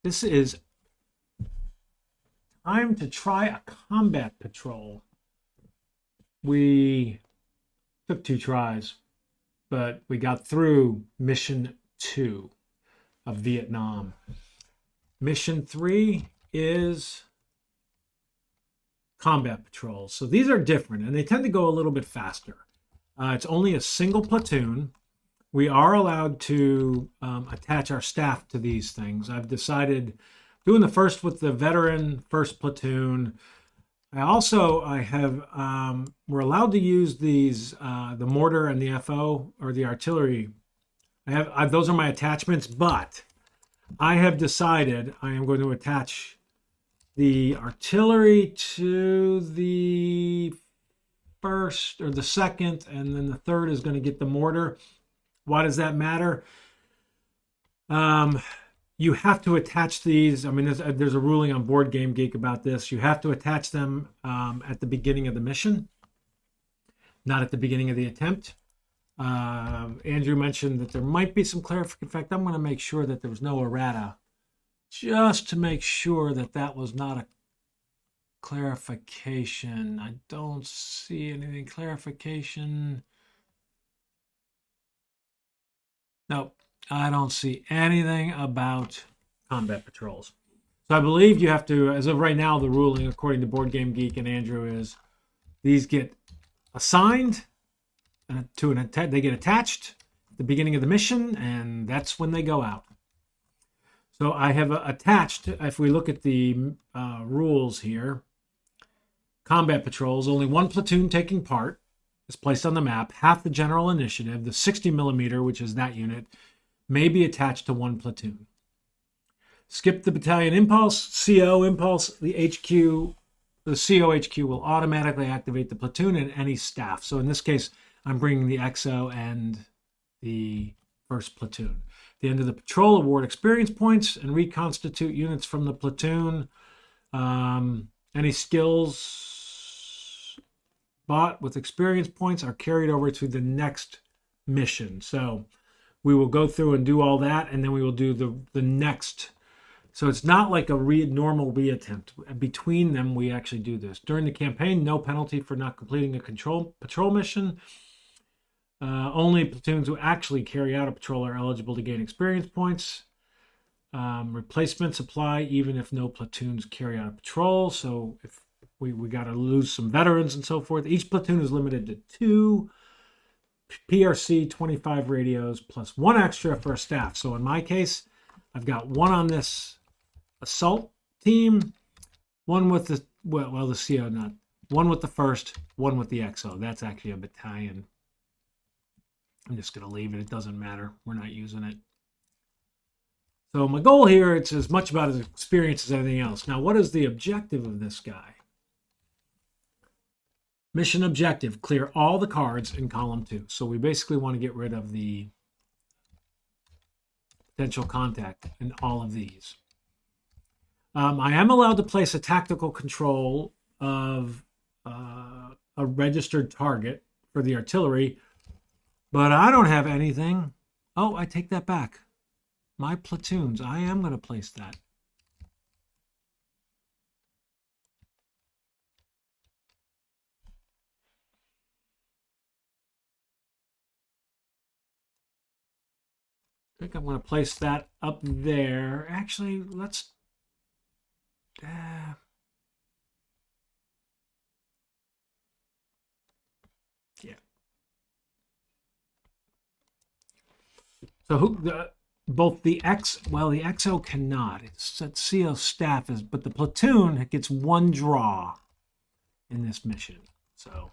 This is time to try a combat patrol. We took 2 tries, but we got through mission 2 of Vietnam. Mission 3 is combat patrols. So these are different, and they tend to go a little bit faster. It's only a single platoon. We are allowed to attach our staff to these things. I've decided doing the first with the veteran first platoon. We're allowed to use these, the mortar and the FO or the artillery. Those are my attachments, but I have decided I am going to attach the artillery to the first or the second, and then the third is going to get the mortar. Why does that matter? You have to attach these. I mean, there's a ruling on Board Game Geek about this. You have to attach them at the beginning of the mission, not at the beginning of the attempt. Andrew mentioned that there might be some clarification. In fact, I'm going to make sure that there was no errata, just to make sure that that was not a clarification. I don't see anything. Clarification. Nope, I don't see anything about combat patrols. So I believe you have to, as of right now, the ruling, according to Board Game Geek and Andrew, is these get assigned to they get attached at the beginning of the mission, and that's when they go out. So I have attached, if we look at the rules here, combat patrols, only 1 platoon taking part is placed on the map. Half the general initiative, the 60 millimeter, which is that unit, may be attached to 1 platoon. Skip the battalion impulse, CO impulse, the CO HQ will automatically activate the platoon and any staff. So in this case, I'm bringing the XO and the first platoon. At the end of the patrol, award experience points and reconstitute units from the platoon. Any skills bought with experience points are carried over to the next mission. So we will go through and do all that, and then we will do the next. So it's not like a normal reattempt. Between them, we actually do this. During the campaign, no penalty for not completing a patrol mission. Only platoons who actually carry out a patrol are eligible to gain experience points. Replacements apply even if no platoons carry out a patrol. So if we got to lose some veterans and so forth. Each platoon is limited to 2 PRC 25 radios plus 1 extra for a staff. So in my case, I've got 1 on this assault team, 1 with the the CO, not 1 with the first, 1 with the XO. That's actually a battalion. I'm just going to leave it. It doesn't matter. We're not using it. So my goal here, it's as much about his experience as anything else. Now, what is the objective of this guy? Mission objective, clear all the cards in column 2. So we basically want to get rid of the potential contact in all of these. I am allowed to place a tactical control of a registered target for the artillery, but I don't have anything. Oh, I take that back. My platoons, I am going to place that. I think I'm going to place that up there. Actually, let's... yeah. So both the the XO cannot. It's that CO staff is, but the platoon gets 1 draw in this mission. So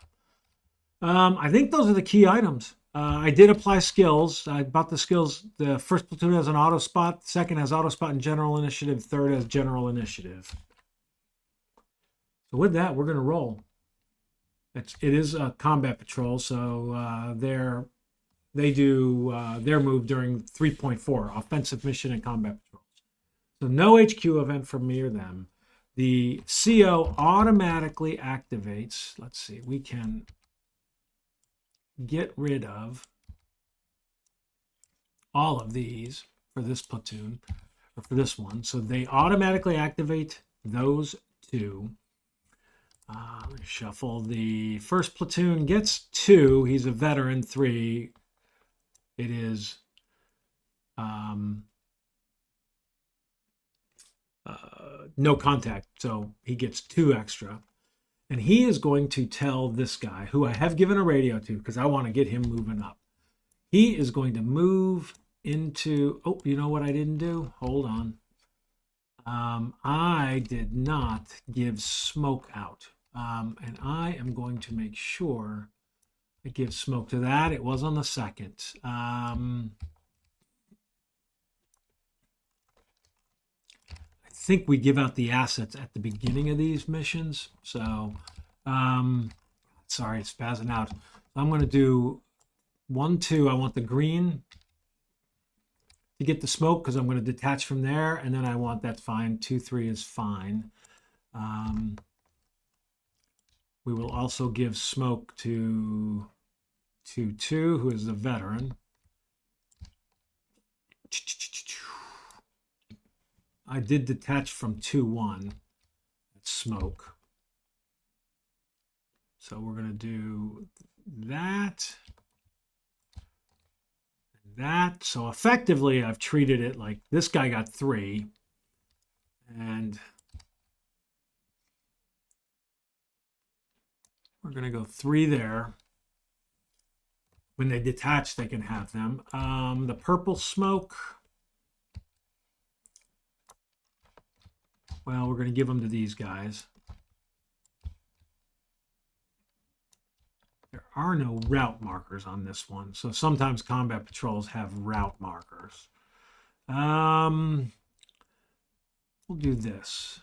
I think those are the key items. I did apply skills. I bought the skills. The first platoon has an auto spot. The second has auto spot and general initiative. Third has general initiative. So with that, we're going to roll. It is a combat patrol, so they do their move during 3.4, offensive mission and combat patrols. So no HQ event from me or them. The CO automatically activates. Let's see, we can get rid of all of these for this platoon. for this one. So they automatically activate those two. Let me shuffle. The first platoon gets 2. He's a veteran. 3. It is no contact, so he gets 2 extra. And he is going to tell this guy, who I have given a radio to because I want to get him moving up. He is going to move into, oh, you know what I didn't do? Hold on. I did not give smoke out. And I am going to make sure I give smoke to that. It was on the second. I think we give out the assets at the beginning of these missions. So, sorry, it's spazzing out. I'm going to do 1, 2. I want the green to get the smoke because I'm going to detach from there. And then I want that's fine. 2, 3 is fine. We will also give smoke to 2, 2, who is the veteran. I did detach from 2, 1. That's smoke. So we're going to do that. And that. So effectively, I've treated it like this guy got 3. And we're going to go 3 there. When they detach, they can have them. The purple smoke. Well, we're going to give them to these guys. There are no route markers on this one. So sometimes combat patrols have route markers. We'll do this.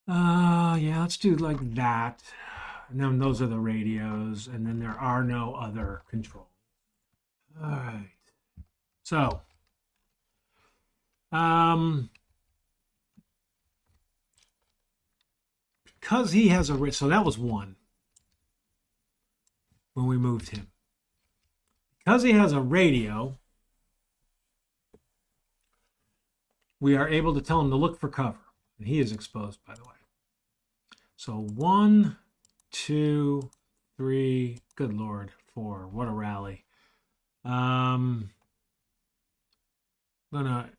Yeah, let's do like that. And then those are the radios, and then there are no other controls. All right. So, because he has a, so that was 1 when we moved him. Because he has a radio, we are able to tell him to look for cover. And he is exposed, by the way. So 1, 2, 3, good Lord, 4. What a rally. I'm gonna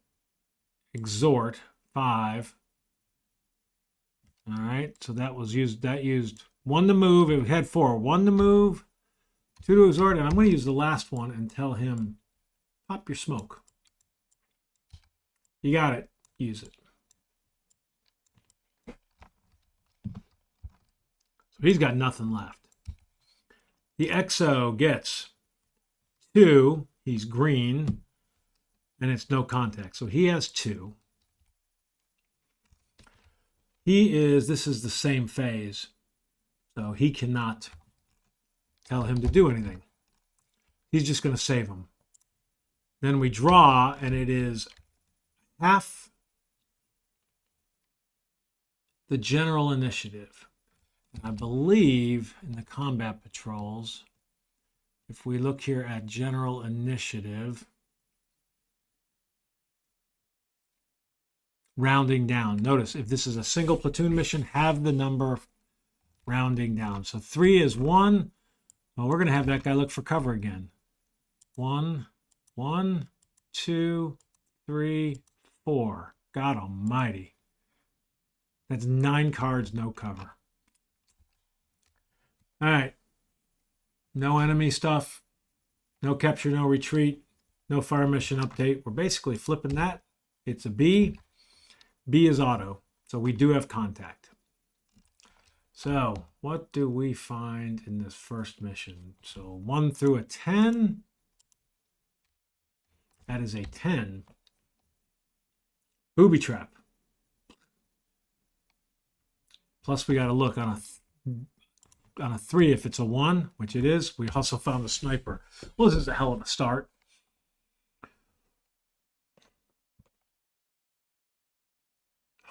exhort 5. All right, so that was used. That used 1 to move. It had 4. 1 to move, 2 to exhort, and I'm going to use the last one and tell him, pop your smoke. You got it. Use it. So he's got nothing left. The XO gets 2. He's green, and it's no contact. So he has 2. This is the same phase. So he cannot tell him to do anything. He's just going to save him. Then we draw, and it is half the general initiative. And I believe in the combat patrols, if we look here at general initiative, rounding down. Notice if this is a single platoon mission, have the number rounding down. So 3 is 1. Well, we're going to have that guy look for cover again. 1, 1, 2, 3, 4. God almighty. That's 9 cards, no cover. All right. No enemy stuff. No capture, no retreat. No fire mission update. We're basically flipping that. It's a B. B is auto. So we do have contact. So what do we find in this first mission? So 1 through a 10. That is a 10. Booby trap. Plus we got to look on a 3 if it's a 1, which it is. We also found a sniper. Well, this is a hell of a start.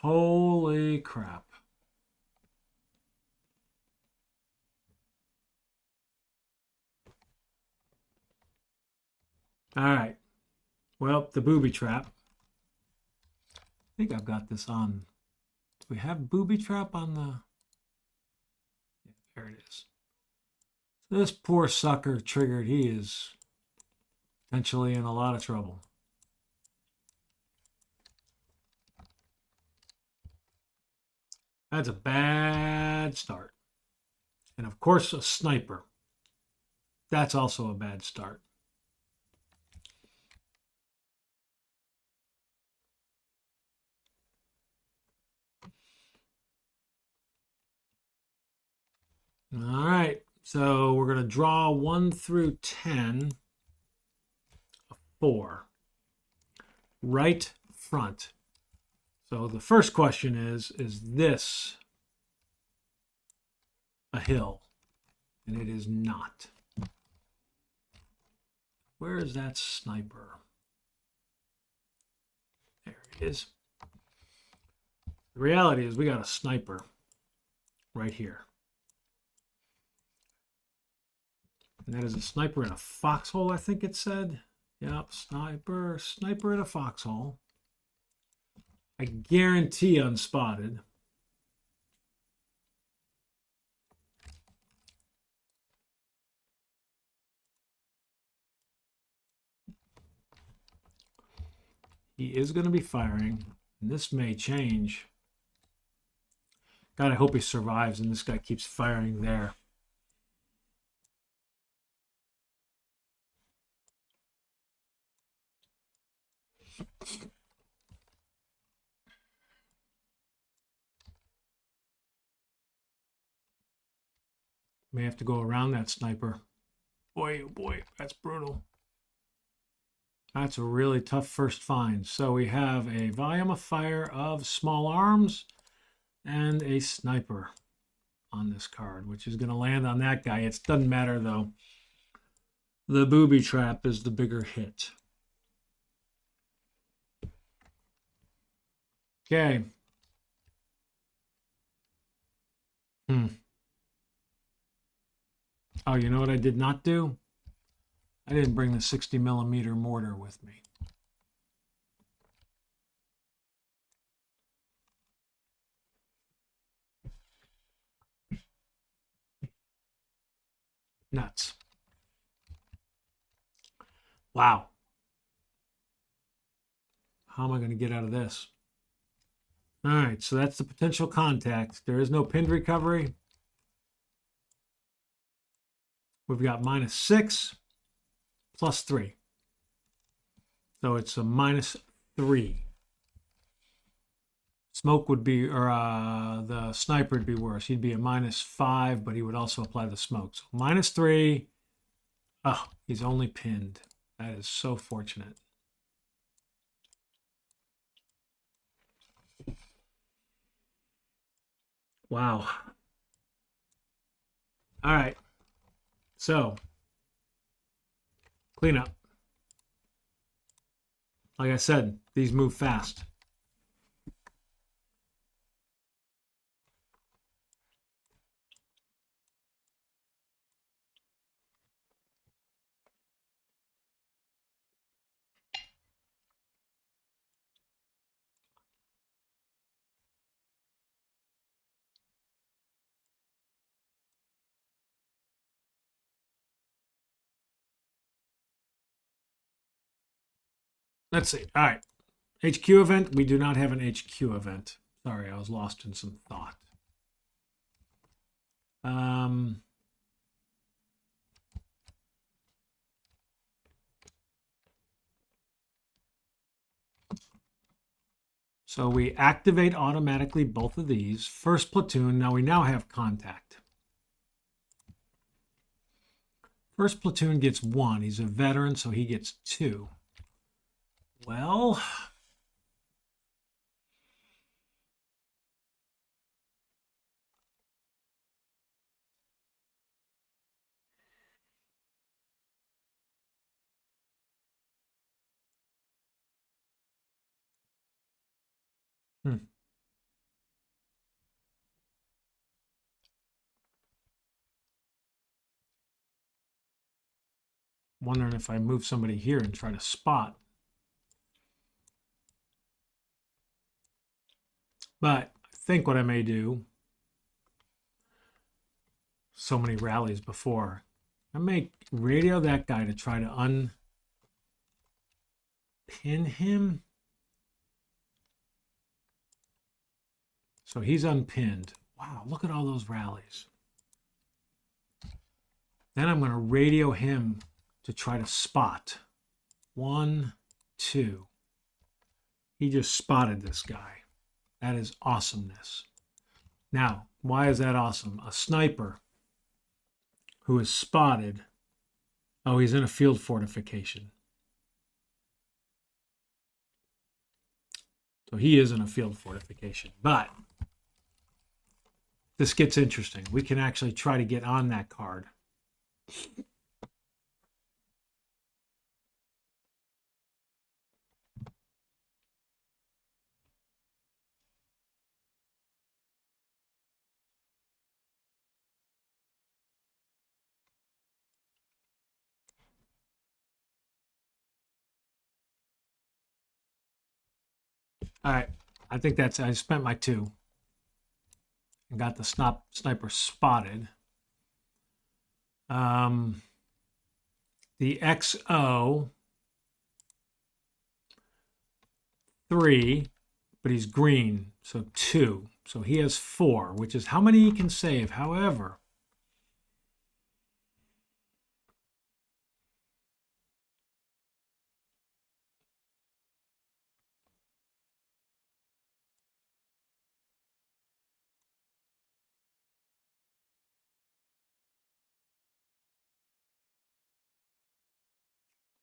Holy crap. All right. Well, the booby trap. I think I've got this on. Do we have booby trap on the... Yeah, there it is. This poor sucker triggered. He is potentially in a lot of trouble. That's a bad start. And of course, a sniper. That's also a bad start. All right. So we're going to draw 1 through 10. A 4. Right front. So the first question is this a hill? And it is not. Where is that sniper? There he is. The reality is we got a sniper right here. And that is a sniper in a foxhole, I think it said. Yep, sniper in a foxhole. I guarantee unspotted. He is going to be firing, and this may change. God, I hope he survives and this guy keeps firing there. May have to go around that sniper. Boy, oh boy, that's brutal. That's a really tough first find. So we have a volume of fire of small arms and a sniper on this card, which is going to land on that guy. It doesn't matter, though. The booby trap is the bigger hit. Okay. Oh, you know what I did not do? I didn't bring the 60 millimeter mortar with me. Nuts. Wow. How am I going to get out of this? All right, so that's the potential contact. There is no pinned recovery. We've got -6 +3. So it's a -3. Smoke would be, or the sniper would be worse. He'd be a -5, but he would also apply the smoke. So -3. Oh, he's only pinned. That is so fortunate. Wow. All right. So, clean up. Like I said, these move fast. Let's see. All right. HQ event. We do not have an HQ event. Sorry, I was lost in some thought. So we activate automatically both of these. First platoon. Now we have contact. First platoon gets 1. He's a veteran, so he gets 2. Well, Wondering if I move somebody here and try to spot. But I think what I may do, so many rallies before, I may radio that guy to try to unpin him. So he's unpinned. Wow, look at all those rallies. Then I'm going to radio him to try to spot. 1, 2. He just spotted this guy. That is awesomeness. Now, why is that awesome? A sniper who is spotted. Oh, he's in a field fortification. So he is in a field fortification. But this gets interesting. We can actually try to get on that card. All right. I think that's, I spent my 2 and got the sniper spotted. The XO 3, but he's green, so 2. So he has 4, which is how many he can save. However,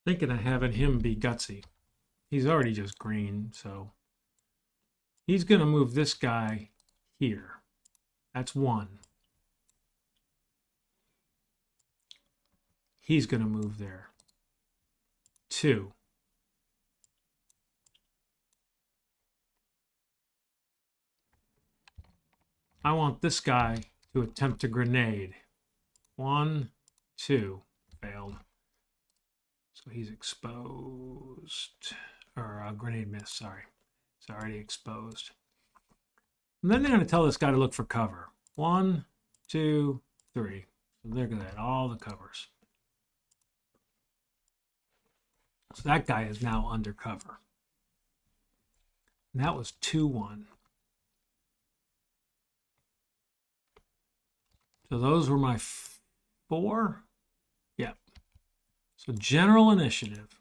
thinking of having him be gutsy. He's already just green, so he's going to move this guy here. That's 1. He's going to move there. 2. I want this guy to attempt a grenade. 1, 2. Failed. So he's exposed. Or a grenade miss, sorry. It's already exposed. And then they're going to tell this guy to look for cover. 1, 2, 3. So they're going to get all the covers. So that guy is now undercover. And that was 2-1. So those were my 4. Yep. So general initiative.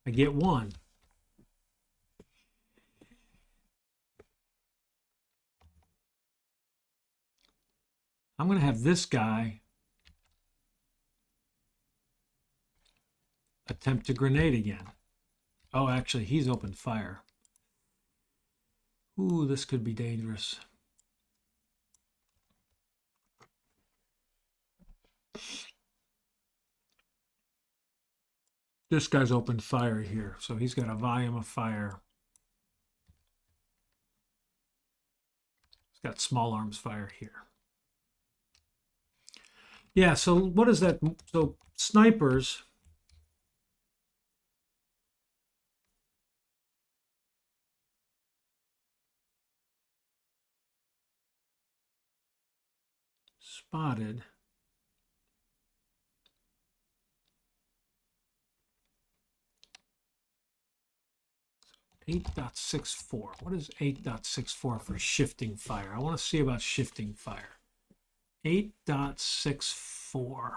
I get 1. I'm going to have this guy attempt to grenade again. Oh, actually, he's opened fire. Ooh, this could be dangerous. This guy's opened fire here, so he's got a volume of fire. He's got small arms fire here. Yeah, so what is that? So snipers spotted. So 8.64. What is 8.64 for shifting fire? I want to see about shifting fire. 8.64.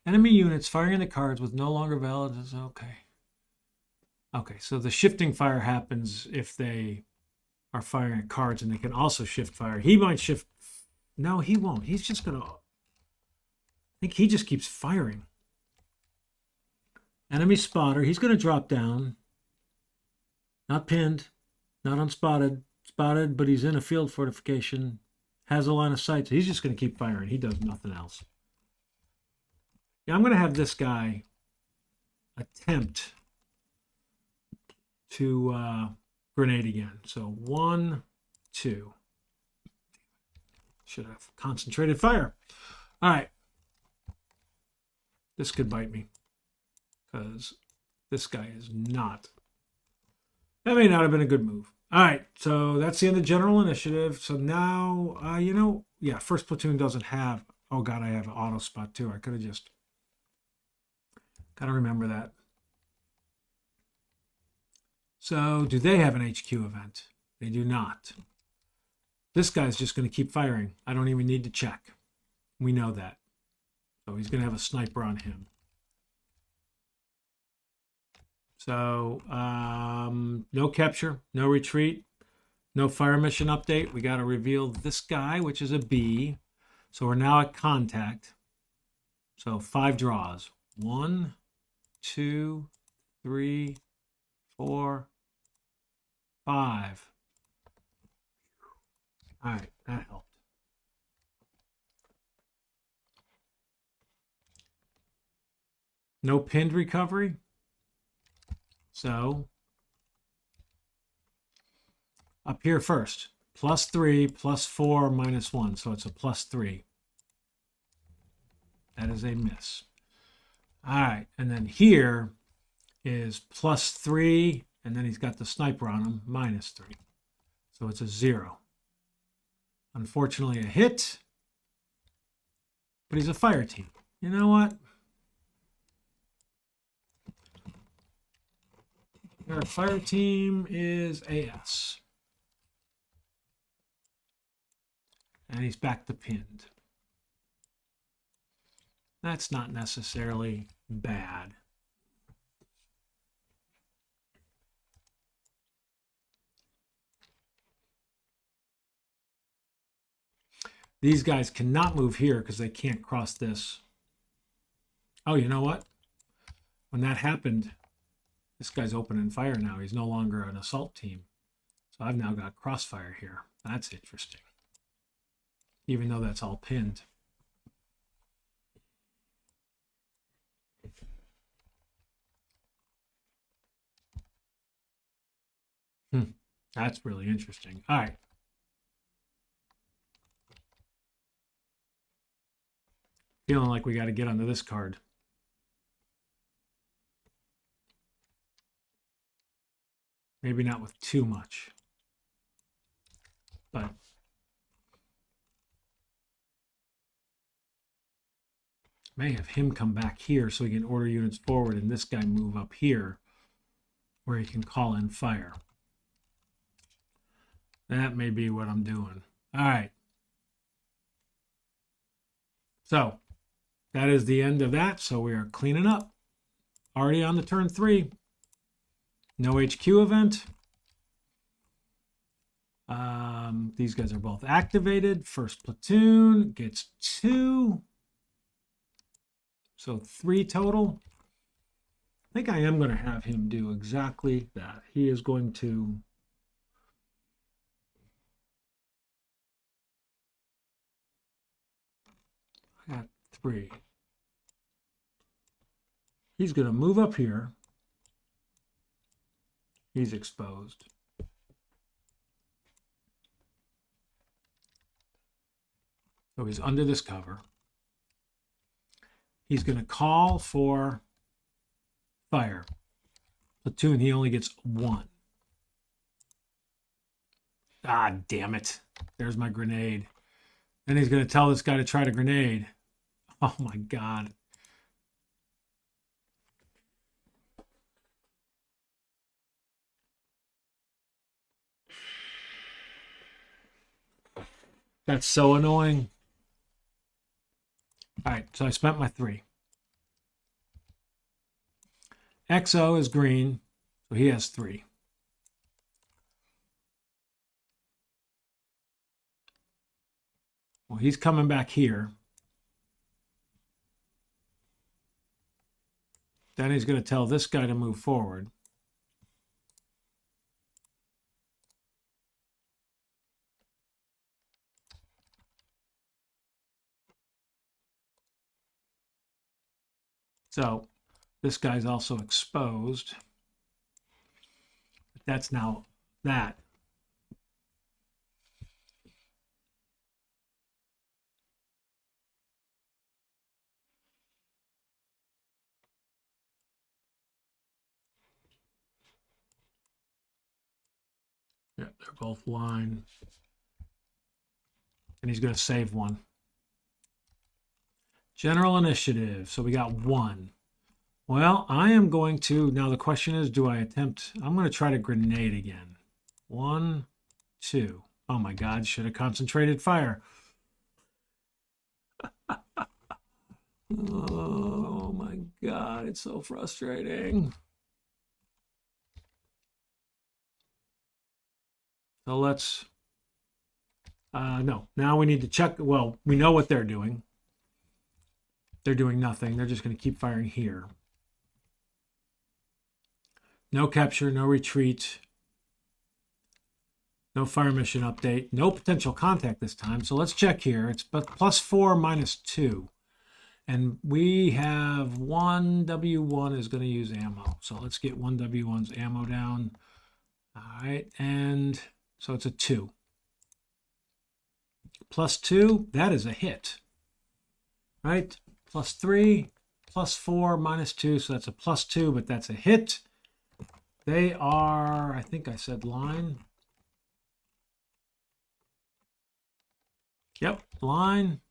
Enemy units firing the cards with no longer valid is okay. Okay, so the shifting fire happens if they are firing at cards, and they can also shift fire. He might shift. No, he won't. He's just going to. I think he just keeps firing. Enemy spotter. He's going to drop down. Not pinned. Not unspotted. Spotted, but he's in a field fortification. Has a line of sight. So he's just going to keep firing. He does nothing else. Yeah, I'm going to have this guy attempt to grenade again. So 1, 2. Should have concentrated fire. All right. This could bite me because this guy is not. That may not have been a good move. All right, so that's the end of general initiative. So now, yeah, first platoon doesn't have. Oh God, I have an auto spot too. I could have just. Gotta remember that. So, do they have an HQ event? They do not. This guy's just going to keep firing. I don't even need to check. We know that. So he's going to have a sniper on him. So, no capture, no retreat, no fire mission update. We got to reveal this guy, which is a B. So we're now at contact. So 5 draws. 1, 2, 3, 4, 5. All right, that helped. No pinned recovery. So up here first, +3, +4, -1. So it's a +3. That is a miss. All right, and then here is +3, and then he's got the sniper on him, -3. So it's a 0. Unfortunately, a hit, but he's a fire team. You know what? Our fire team is AS. And he's back to pinned. That's not necessarily bad. These guys cannot move here because they can't cross this. Oh, you know what? When that happened, this guy's opening fire now. He's no longer an assault team. So I've now got crossfire here. That's interesting. Even though that's all pinned. That's really interesting. All right. Feeling like we got to get onto this card. Maybe not with too much. But may have him come back here so he can order units forward and this guy move up here where he can call in fire. That may be what I'm doing. All right. So that is the end of that. So we are cleaning up. Already on the turn 3. No HQ event. These guys are both activated. First platoon gets 2. So 3 total. I think I am going to have him do exactly that. He is going to I got 3. He's going to move up here. He's exposed. So he's under this cover. He's going to call for fire. Platoon, he only gets 1. Ah, damn it. There's my grenade. Then he's going to tell this guy to try to grenade. Oh, my God. That's so annoying. All right, so I spent my 3. XO is green, so he has 3. Well, he's coming back here. Then he's going to tell this guy to move forward. So this guy's also exposed. But that's now that. Yeah, they're both line. And he's going to save one. General initiative. So we got 1. Well, I am going to, now the question is, do I attempt, I'm going to try to grenade again. 1, 2. Oh my God, should have concentrated fire. Oh my God, it's so frustrating. So let's, no, now we need to check. Well, we know what they're doing. They're doing nothing. They're just going to keep firing here. No capture, no retreat, no fire mission update, no potential contact this time. So let's check here. It's +4, -2. And we have 1 W1 is going to use ammo. So let's get 1 W1's ammo down. All right. And so it's a 2. +2, that is a hit. Right? +3, +4, -2. So that's a +2, but that's a hit. They are, I think I said line. Yep, line.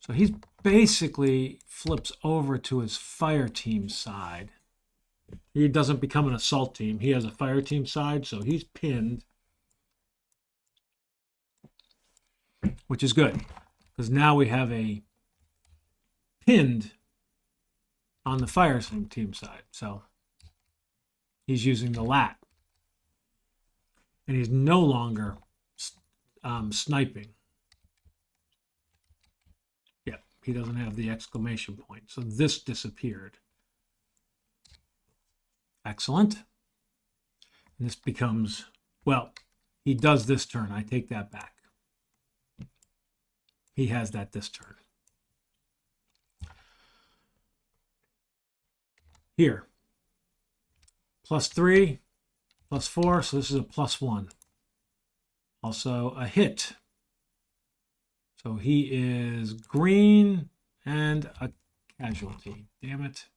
So he's basically flips over to his fire team side. He doesn't become an assault team. He has a fire team side, so he's pinned. Which is good, because now we have a pinned on the fire team side. So he's using the lat. And he's no longer sniping. Yeah, he doesn't have the exclamation point. So this disappeared. Excellent. And this becomes, well, he does this turn. I take that back. He has that this turn. Here. +3, +4, so this is a +1. Also a hit. So he is green and a casualty. Damn it.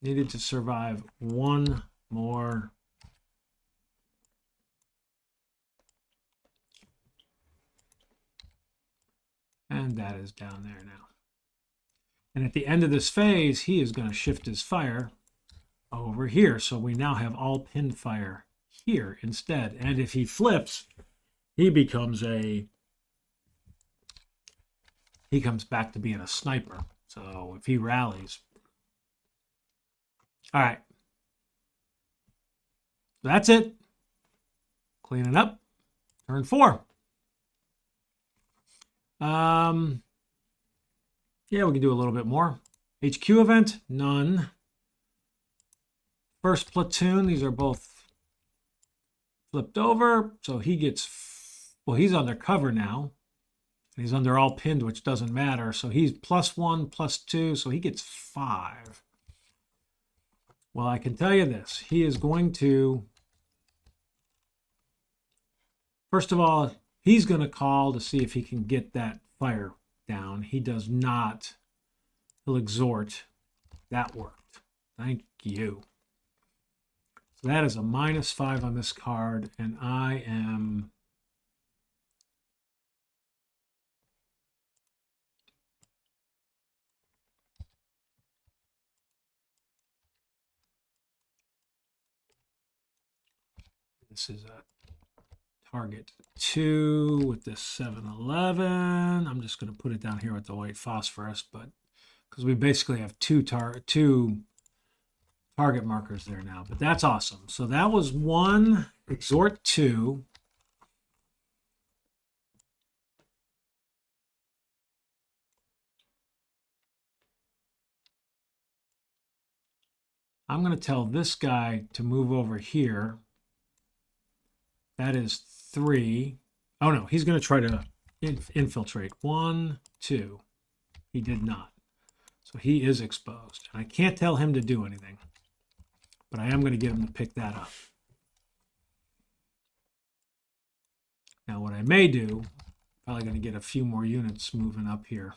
Needed to survive one more. And that is down there now. And at the end of this phase, he is going to shift his fire over here. So we now have all pinned fire here instead. And if he flips, he becomes he comes back to being a sniper. So if he rallies. All right. That's it. Clean it up. Turn 4. Yeah, we can do a little bit more. HQ event, none. First platoon, these are both flipped over. So he gets, well, he's under cover now. And he's under all pinned, which doesn't matter. So he's +1, +2, so he gets 5. Well, I can tell you this. He is going to, first of all, he's going to call to see if he can get that fire down. He does not. He'll exhort. That worked. Thank you. So that is a -5 on this card, and I am this is a target 2 with this 711. I'm just going to put it down here with the white phosphorus, but because we basically have two target markers there now. But that's awesome. So that was 1, exhort 2. I'm going to tell this guy to move over here. That is 3. Oh no, he's going to try to infiltrate. 1, 2. He did not. So he is exposed. And I can't tell him to do anything. But I am going to get him to pick that up. Now what I may do, probably going to get a few more units moving up here.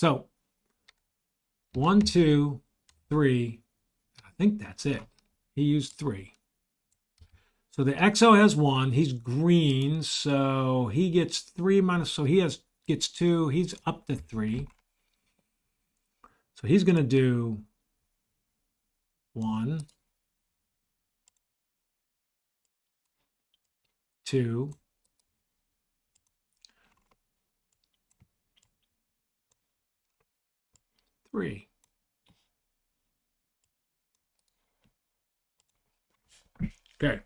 So 1, 2, 3. I think that's it. He used 3. So the XO has 1. He's green, so he gets 3 minus. So he gets 2. He's up to 3. So he's going to do 1, 2, 3. Okay.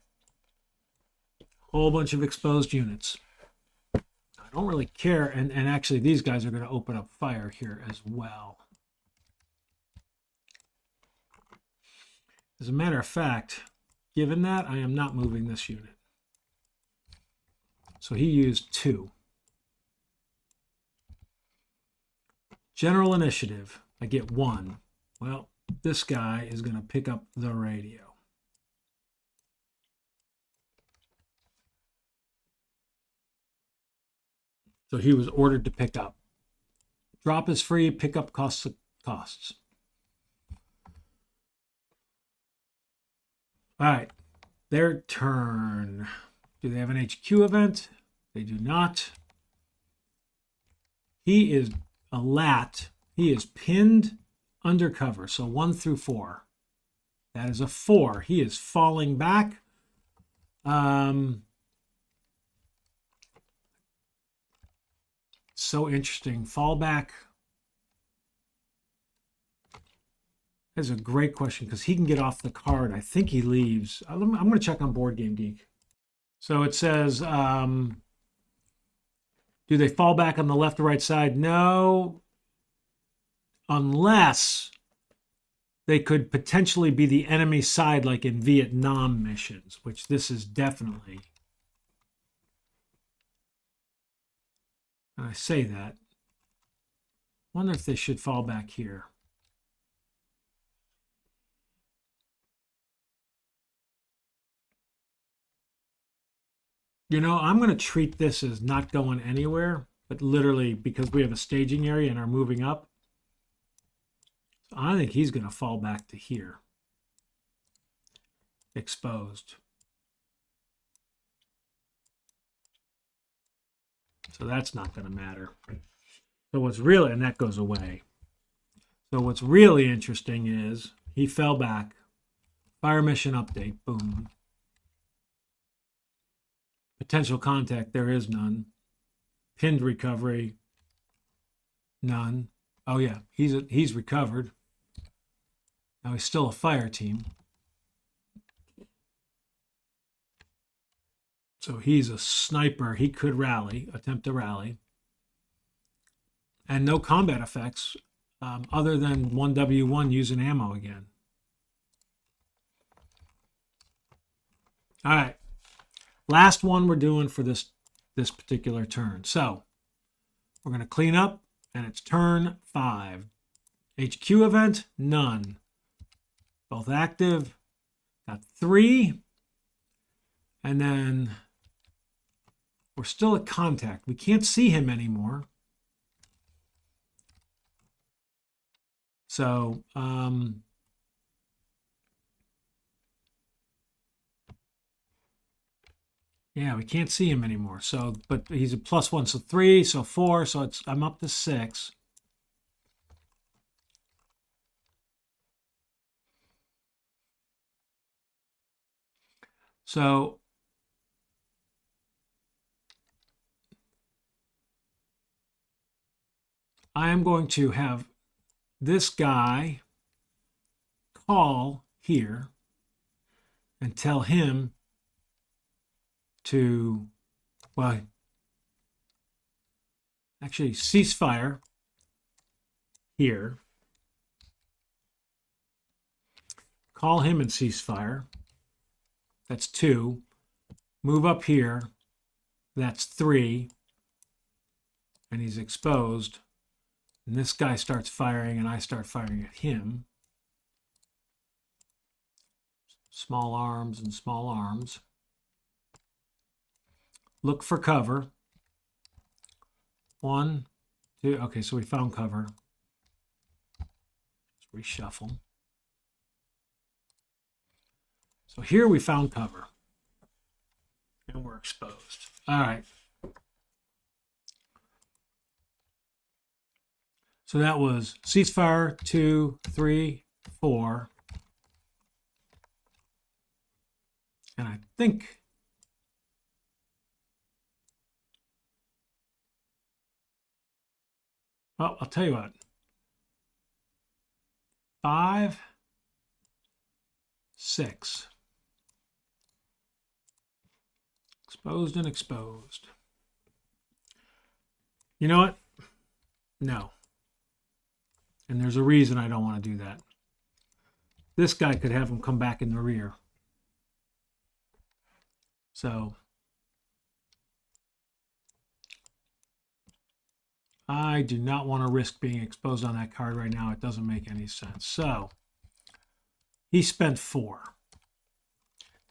Whole bunch of exposed units. I don't really care. And actually, these guys are going to open up fire here as well. As a matter of fact, given that, I am not moving this unit. So he used 2. General initiative, I get 1. Well, this guy is going to pick up the radio. So he was ordered to pick up. Drop is free, pick up costs. All right, their turn. Do they have an HQ event? They do not. He is a lat. He is pinned undercover, so 1 through 4. That is a 4. He is falling back. So interesting. Fallback. That's a great question because he can get off the card. I think he leaves. I'm going to check on Board Game Geek. So it says, do they fall back on the left or right side? No, unless they could potentially be the enemy side, like in Vietnam missions, which this is definitely. And I say that. Wonder if they should fall back here. You know, I'm going to treat this as not going anywhere, but literally because we have a staging area and are moving up. So I think he's going to fall back to here. Exposed. So that's not going to matter. So what's really, and that goes away. So what's really interesting is he fell back. Fire mission update, boom. Potential contact, there is none. Pinned recovery, none. Oh yeah, he's recovered. Now he's still a fire team. So he's a sniper. He could rally, attempt to rally. And no combat effects other than 1W1 using ammo again. All right. Last one we're doing for this particular turn. So we're going to clean up, and it's turn 5. HQ event, none. Both active. Got 3. And then we're still at contact. We can't see him anymore. So, yeah, we can't see him anymore. So, but he's a +1, so 3, so 4, so I'm up to 6. So I am going to have this guy call here and tell him to, well, actually cease fire here. Call him and cease fire. That's 2. Move up here. That's 3. And he's exposed. And this guy starts firing, and I start firing at him. Small arms and small arms. Look for cover. 1, 2. Okay, so we found cover. Reshuffle. So here we found cover. And we're exposed. All right. So that was ceasefire 2, 3, 4. And I think well, I'll tell you what. 5, 6. Exposed and exposed. You know what? No. And there's a reason I don't want to do that. This guy could have him come back in the rear. So I do not want to risk being exposed on that card right now. It doesn't make any sense. So he spent 4.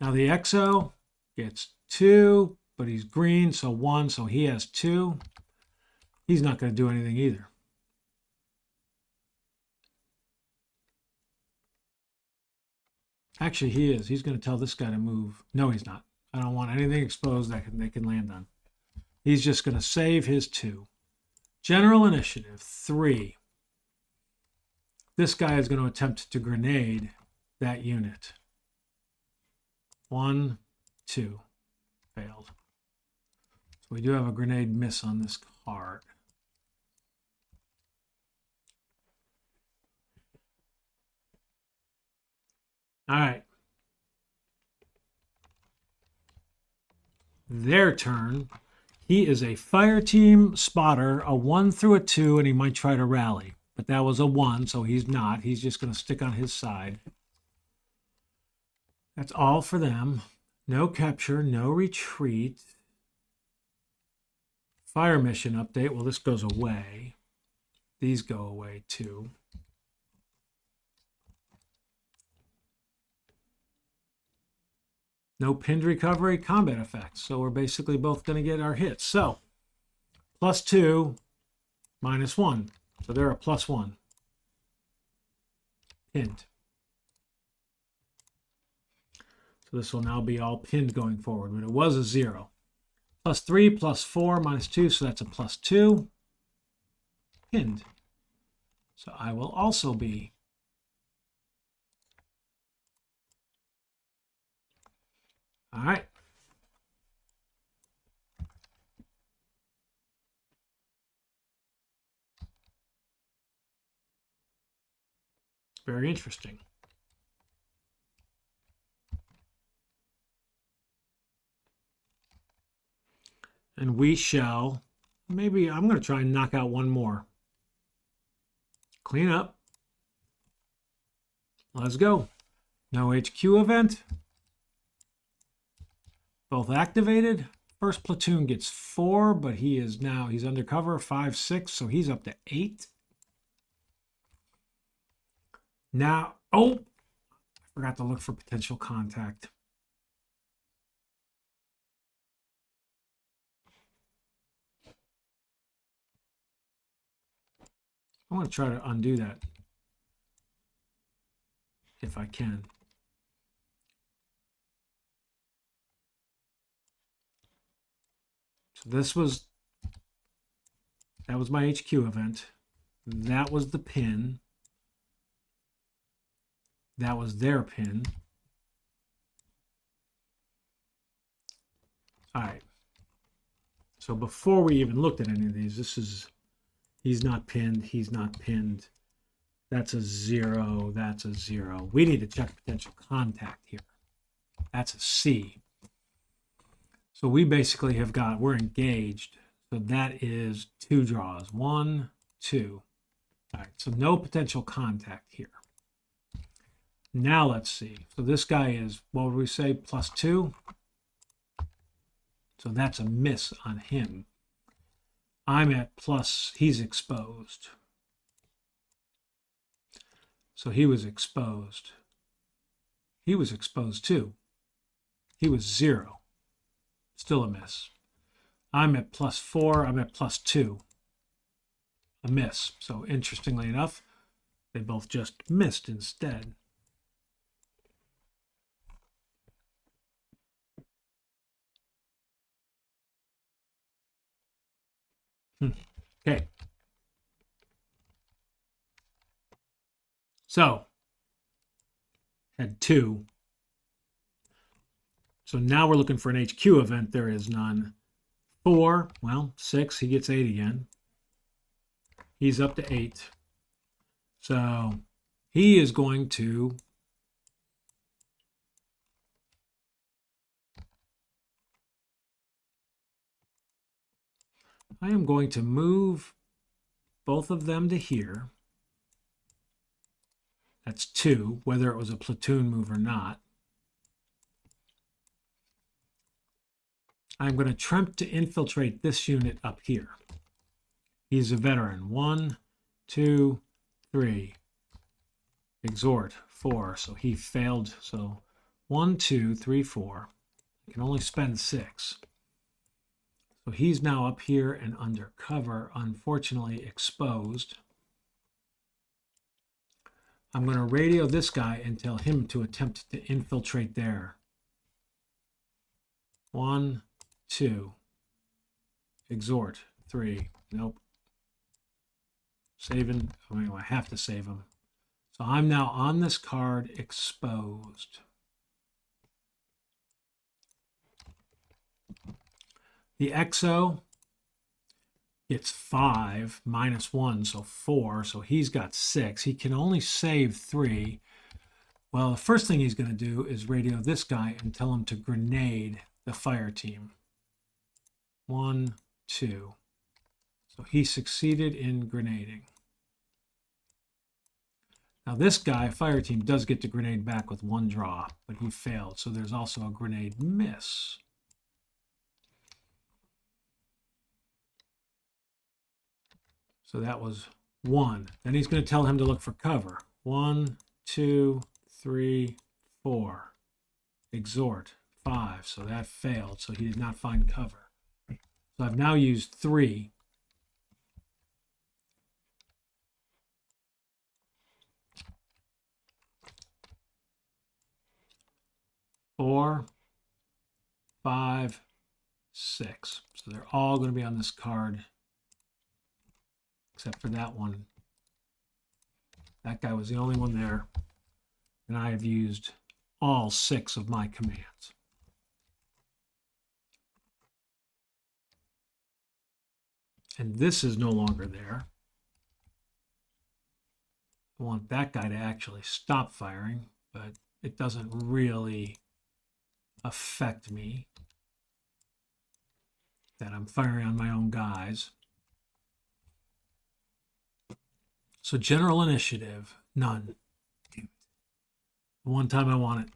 Now the EXO gets 2, but he's green, so 1, so he has 2. He's not going to do anything either. Actually, he is. He's going to tell this guy to move. No, he's not. I don't want anything exposed that they can land on. He's just going to save his 2. General initiative 3. This guy is going to attempt to grenade that unit. 1, 2. Failed. So we do have a grenade miss on this card. All right. Their turn. He is a fire team spotter, a 1 through a 2, and he might try to rally. But that was a 1, so he's not. He's just going to stick on his side. That's all for them. No capture, no retreat. Fire mission update. Well, this goes away. These go away too. No pinned recovery, combat effects. So we're basically both going to get our hits. So +2, -1. So they're a +1. Pinned. So this will now be all pinned going forward, but it was a 0. +3, +4, -2, so that's a +2. Pinned. So I will also be all right. Very interesting. And we shall, maybe I'm going to try and knock out one more. Clean up. Let's go. No HQ event. Both activated. First platoon gets 4, but he's undercover 5, 6, so he's up to 8. Now, oh, I forgot to look for potential contact. I want to try to undo that if I can. So that was my HQ event. That was the pin. That was their pin. All right. So before we even looked at any of these, he's not pinned, he's not pinned. That's a 0, that's a 0. We need to check potential contact here. That's a C. So we basically we're engaged. So that is 2 draws. 1, 2. All right, so no potential contact here. Now let's see. So this guy is, what would we say, +2? So that's a miss on him. I'm at plus, he's exposed. So he was exposed. He was exposed too. He was 0. Still a miss. I'm at +4. I'm at +2. A miss. So interestingly enough, They both just missed instead. Okay. So, had 2. So now we're looking for an HQ event. There is none. 4, well, 6, he gets 8 again. He's up to 8. So he is going to I am going to move both of them to here. That's 2, whether it was a platoon move or not. I'm going to attempt to infiltrate this unit up here. He's a veteran. 1, 2, 3. Exhort 4. So he failed. So 1, 2, 3, 4. I can only spend 6. So he's now up here and under cover, unfortunately exposed. I'm going to radio this guy and tell him to attempt to infiltrate there. 1, 2. Exhort 3. Nope. Saving. Oh, I have to save him. So I'm now on this card exposed. The XO gets 5 minus 1, so 4. So he's got 6. He can only save 3. Well, the first thing he's going to do is radio this guy and tell him to grenade the fire team. 1, 2. So he succeeded in grenading. Now this guy, fire team, does get to grenade back with 1 draw, but he failed. So there's also a grenade miss. So that was 1. Then he's going to tell him to look for cover. 1, 2, 3, 4. Exhort 5. So that failed. So he did not find cover. So I've now used 3. Four, 5, 6. So they're all going to be on this card, except for that one. That guy was the only one there, and I have used all 6 of my commands. And this is no longer there. I want that guy to actually stop firing, but it doesn't really affect me that I'm firing on my own guys. So general initiative, none. The one time I want it.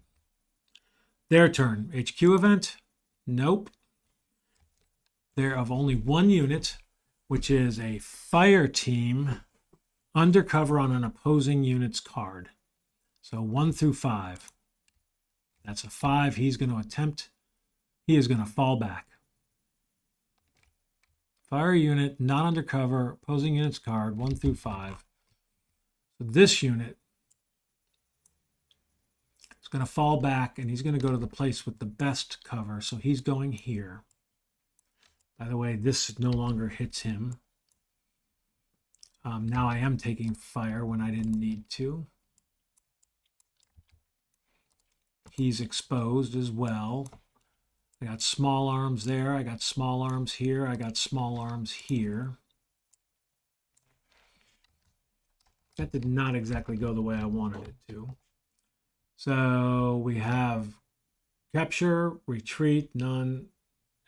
Their turn. HQ event, nope. They're of only 1 unit, which is a fire team undercover on an opposing unit's card. So 1 through 5. That's a 5. He's going to attempt. He is going to fall back. Fire unit, not undercover, opposing unit's card, 1 through 5. So this unit is going to fall back, and he's going to go to the place with the best cover. So he's going here. By the way, this no longer hits him. Now I am taking fire when I didn't need to. He's exposed as well. I got small arms there. I got small arms here. I got small arms here. That did not exactly go the way I wanted it to. So we have capture, retreat, none.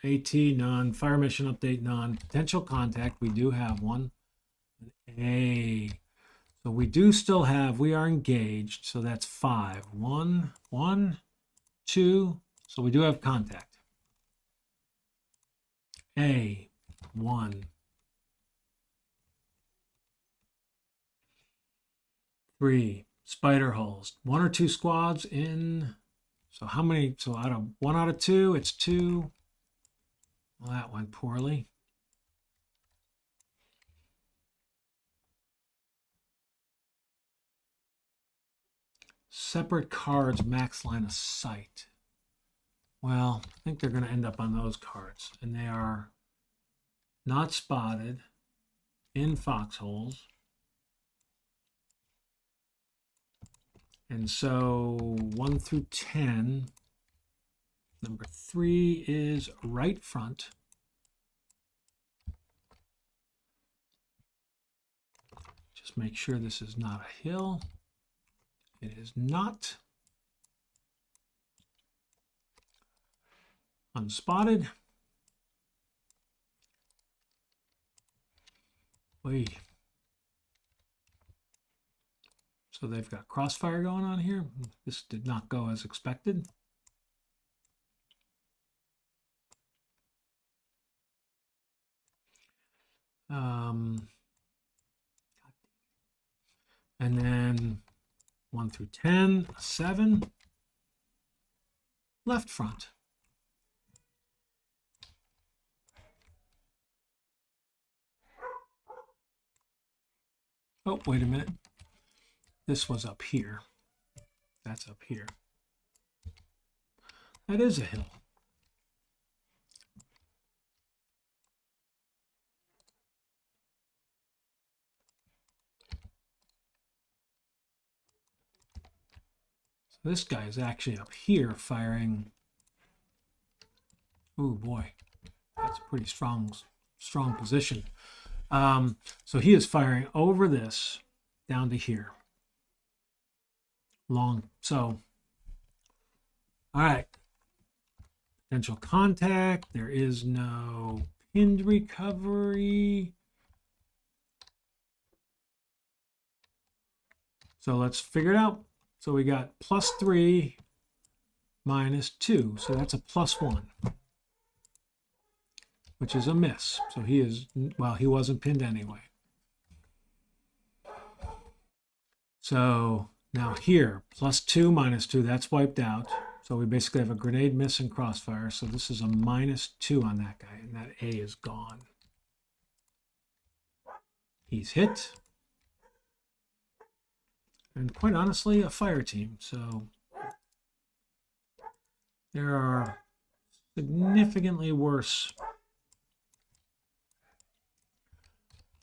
AT, none. Fire mission update, none. Potential contact, we do have one. A. So we do still have, we are engaged. So that's 5. 1, 1, 2. So we do have contact. A. 1. 3. Spider holes. 1 or 2 squads in. So how many? So out of 1 out of 2, it's 2. Well, that went poorly. Separate cards, max line of sight. Well, I think they're going to end up on those cards. And they are not spotted, in foxholes. And so 1 through 10. Number 3 is right front. Just make sure this is not a hill. It is not. Unspotted. Wait. So they've got crossfire going on here. This did not go as expected. And then 1 through 10, 7, left front. Oh, wait a minute. This was up here. That's up here. That is a hill. So this guy is actually up here firing. Oh boy, that's a pretty strong position. So he is firing over this down to here. Long. So, all right. Potential contact. There is no pinned recovery. So let's figure it out. So we got +3 -2. So that's a +1, which is a miss. So he is, well, he wasn't pinned anyway. So now here, +2 -2, that's wiped out. So we basically have a grenade miss and crossfire. So this is a -2 on that guy, and that A is gone. He's hit. And quite honestly, a fire team. So there are significantly worse.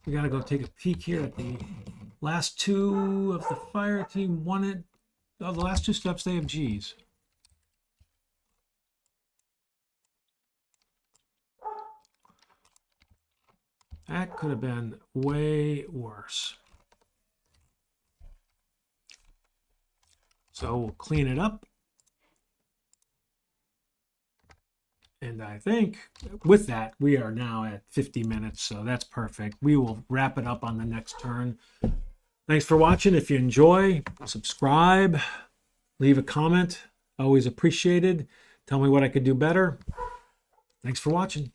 We got to go take a peek here at the last 2 of the fire team. The last 2 steps, they have G's. That could have been way worse. So we'll clean it up. And I think with that, we are now at 50 minutes. So that's perfect. We will wrap it up on the next turn. Thanks for watching. If you enjoy, subscribe, leave a comment. Always appreciated. Tell me what I could do better. Thanks for watching.